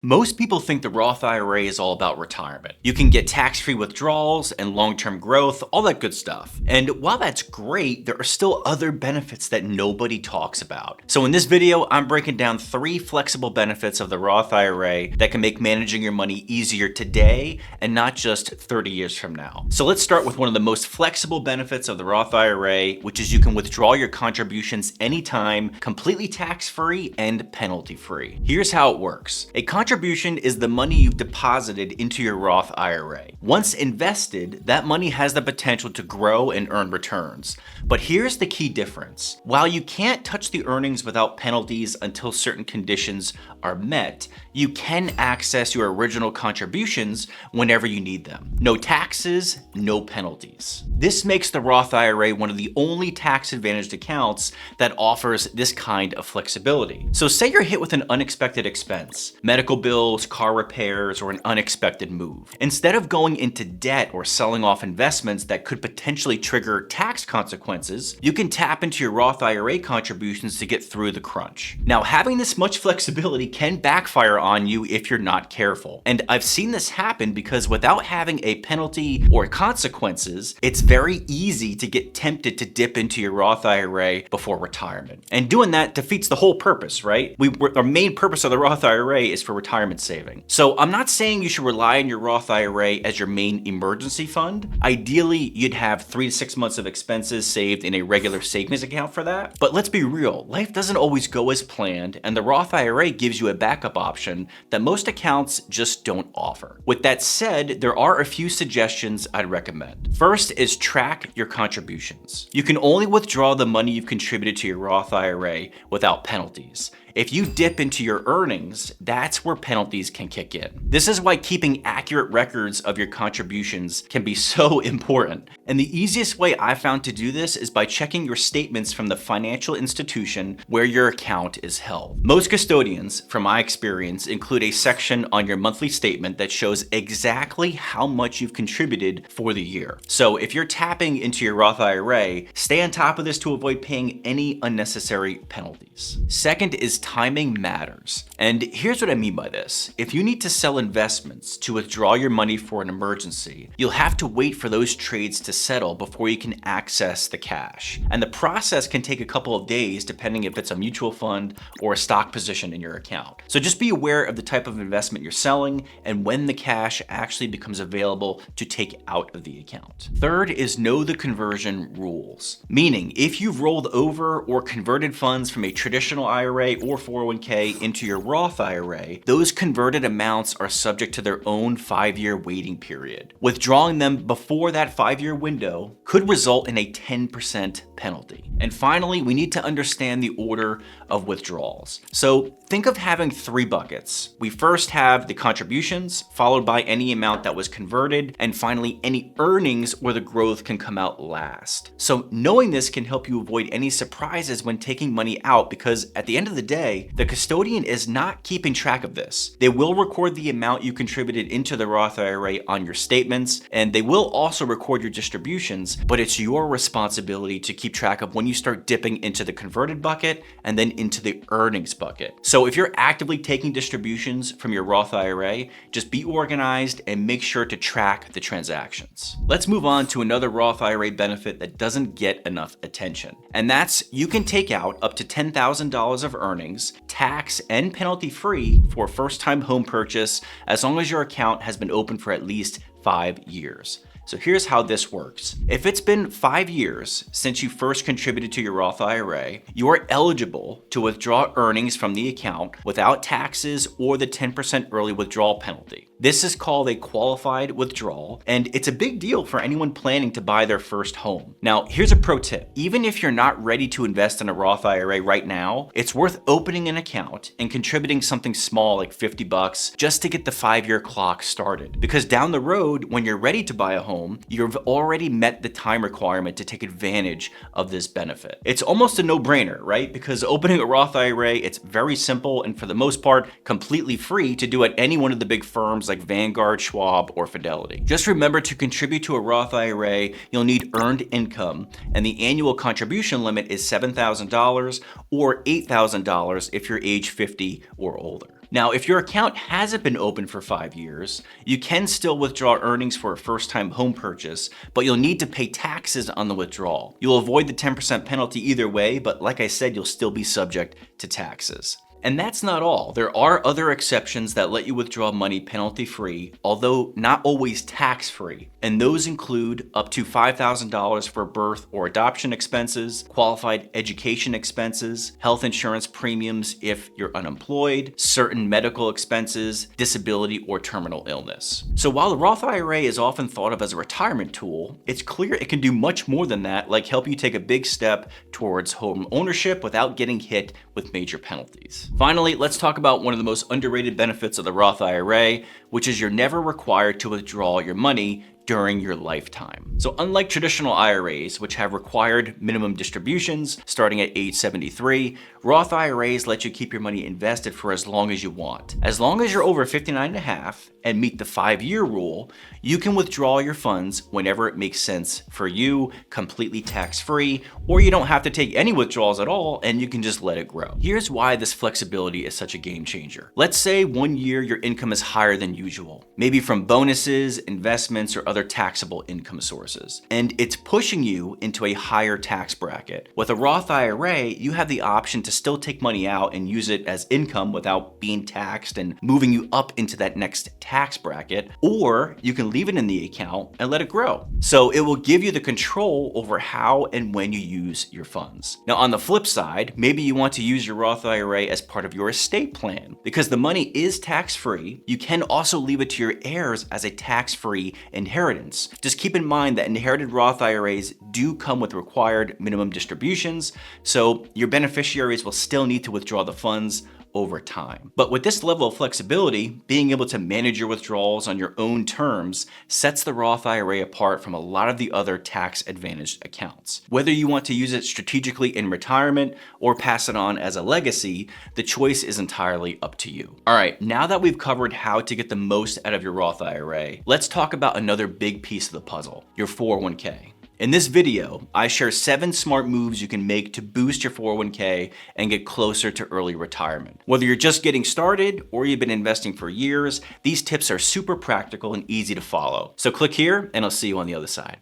Most people think the Roth IRA is all about retirement. You can get tax-free withdrawals and long-term growth, all that good stuff. And while that's great, there are still other benefits that nobody talks about. So in this video, I'm breaking down 3 flexible benefits of the Roth IRA that can make managing your money easier today and not just 30 years from now. So let's start with one of the most flexible benefits of the Roth IRA, which is you can withdraw your contributions anytime, completely tax-free and penalty-free. Here's how it works. A contribution is the money you've deposited into your Roth IRA. Once invested, that money has the potential to grow and earn returns. But here's the key difference. While you can't touch the earnings without penalties until certain conditions are met, you can access your original contributions whenever you need them. No taxes, no penalties. This makes the Roth IRA one of the only tax-advantaged accounts that offers this kind of flexibility. So say you're hit with an unexpected expense, medical bills, car repairs, or an unexpected move. Instead of going into debt or selling off investments that could potentially trigger tax consequences, you can tap into your Roth IRA contributions to get through the crunch. Now, having this much flexibility can backfire on you if you're not careful. And I've seen this happen because without having a penalty or consequences, it's very easy to get tempted to dip into your Roth IRA before retirement. And doing that defeats the whole purpose, right? Our main purpose of the Roth IRA is for retirement saving. So I'm not saying you should rely on your Roth IRA as your main emergency fund. Ideally, you'd have 3 to 6 months of expenses saved in a regular savings account for that. But let's be real, life doesn't always go as planned, and the Roth IRA gives you a backup option that most accounts just don't offer. With that said, there are a few suggestions I'd recommend. First is track your contributions. You can only withdraw the money you've contributed to your Roth IRA without penalties. If you dip into your earnings, that's where penalties can kick in. This is why keeping accurate records of your contributions can be so important. And the easiest way I found to do this is by checking your statements from the financial institution where your account is held. Most custodians, from my experience, include a section on your monthly statement that shows exactly how much you've contributed for the year. So if you're tapping into your Roth IRA, stay on top of this to avoid paying any unnecessary penalties. Second is timing matters. And here's what I mean by this. If you need to sell investments to withdraw your money for an emergency, you'll have to wait for those trades to settle before you can access the cash. And the process can take a couple of days depending if it's a mutual fund or a stock position in your account. So just be aware of the type of investment you're selling and when the cash actually becomes available to take out of the account. Third is know the conversion rules. Meaning, if you've rolled over or converted funds from a traditional IRA or 401k into your Roth IRA, those converted amounts are subject to their own 5-year waiting period. Withdrawing them before that 5-year window could result in a 10% penalty. And finally, we need to understand the order of withdrawals. So think of having 3 buckets. We first have the contributions, followed by any amount that was converted, and finally any earnings where the growth can come out last. So knowing this can help you avoid any surprises when taking money out, because at the end of the day, the custodian is not keeping track of this. They will record the amount you contributed into the Roth IRA on your statements, and they will also record your distributions, but it's your responsibility to keep track of when you start dipping into the converted bucket and then into the earnings bucket. So if you're actively taking distributions from your Roth IRA, just be organized and make sure to track the transactions. Let's move on to another Roth IRA benefit that doesn't get enough attention. And that's you can take out up to $10,000 of earnings, tax and penalty free for a first-time home purchase as long as your account has been open for at least 5 years. So here's how this works. If it's been 5 years since you first contributed to your Roth IRA, you are eligible to withdraw earnings from the account without taxes or the 10% early withdrawal penalty. This is called a qualified withdrawal, and it's a big deal for anyone planning to buy their first home. Now, here's a pro tip. Even if you're not ready to invest in a Roth IRA right now, it's worth opening an account and contributing something small like $50 just to get the 5-year clock started. Because down the road, when you're ready to buy a home, you've already met the time requirement to take advantage of this benefit. It's almost a no-brainer, right? Because opening a Roth IRA, it's very simple and for the most part, completely free to do at any one of the big firms like Vanguard, Schwab, or Fidelity. Just remember to contribute to a Roth IRA, you'll need earned income, and the annual contribution limit is $7,000 or $8,000 if you're age 50 or older. Now, if your account hasn't been open for 5 years, you can still withdraw earnings for a first-time home purchase, but you'll need to pay taxes on the withdrawal. You'll avoid the 10% penalty either way, but like I said, you'll still be subject to taxes. And that's not all. There are other exceptions that let you withdraw money penalty-free, although not always tax-free. And those include up to $5,000 for birth or adoption expenses, qualified education expenses, health insurance premiums if you're unemployed, certain medical expenses, disability, or terminal illness. So while the Roth IRA is often thought of as a retirement tool, it's clear it can do much more than that, like help you take a big step towards home ownership without getting hit with major penalties. Finally, let's talk about one of the most underrated benefits of the Roth IRA, which is you're never required to withdraw your money during your lifetime. So unlike traditional IRAs, which have required minimum distributions starting at age 73, Roth IRAs let you keep your money invested for as long as you want. As long as you're over 59 and a half and meet the 5-year rule, you can withdraw your funds whenever it makes sense for you, completely tax-free, or you don't have to take any withdrawals at all and you can just let it grow. Here's why this flexibility is such a game changer. Let's say one year your income is higher than usual, maybe from bonuses, investments, or other taxable income sources, and it's pushing you into a higher tax bracket. With a Roth IRA, you have the option to still take money out and use it as income without being taxed and moving you up into that next tax bracket, or you can leave it in the account and let it grow. So it will give you the control over how and when you use your funds. Now, on the flip side, maybe you want to use your Roth IRA as part of your estate plan. Because the money is tax-free, you can also leave it to your heirs as a tax-free inheritance. Just keep in mind that inherited Roth IRAs do come with required minimum distributions, so your beneficiaries will still need to withdraw the funds over time. But with this level of flexibility, being able to manage your withdrawals on your own terms sets the Roth IRA apart from a lot of the other tax-advantaged accounts. Whether you want to use it strategically in retirement or pass it on as a legacy, the choice is entirely up to you. All right, now that we've covered how to get the most out of your Roth IRA, let's talk about another big piece of the puzzle, your 401k. In this video, I share 7 smart moves you can make to boost your 401k and get closer to early retirement. Whether you're just getting started or you've been investing for years, these tips are super practical and easy to follow. So click here and I'll see you on the other side.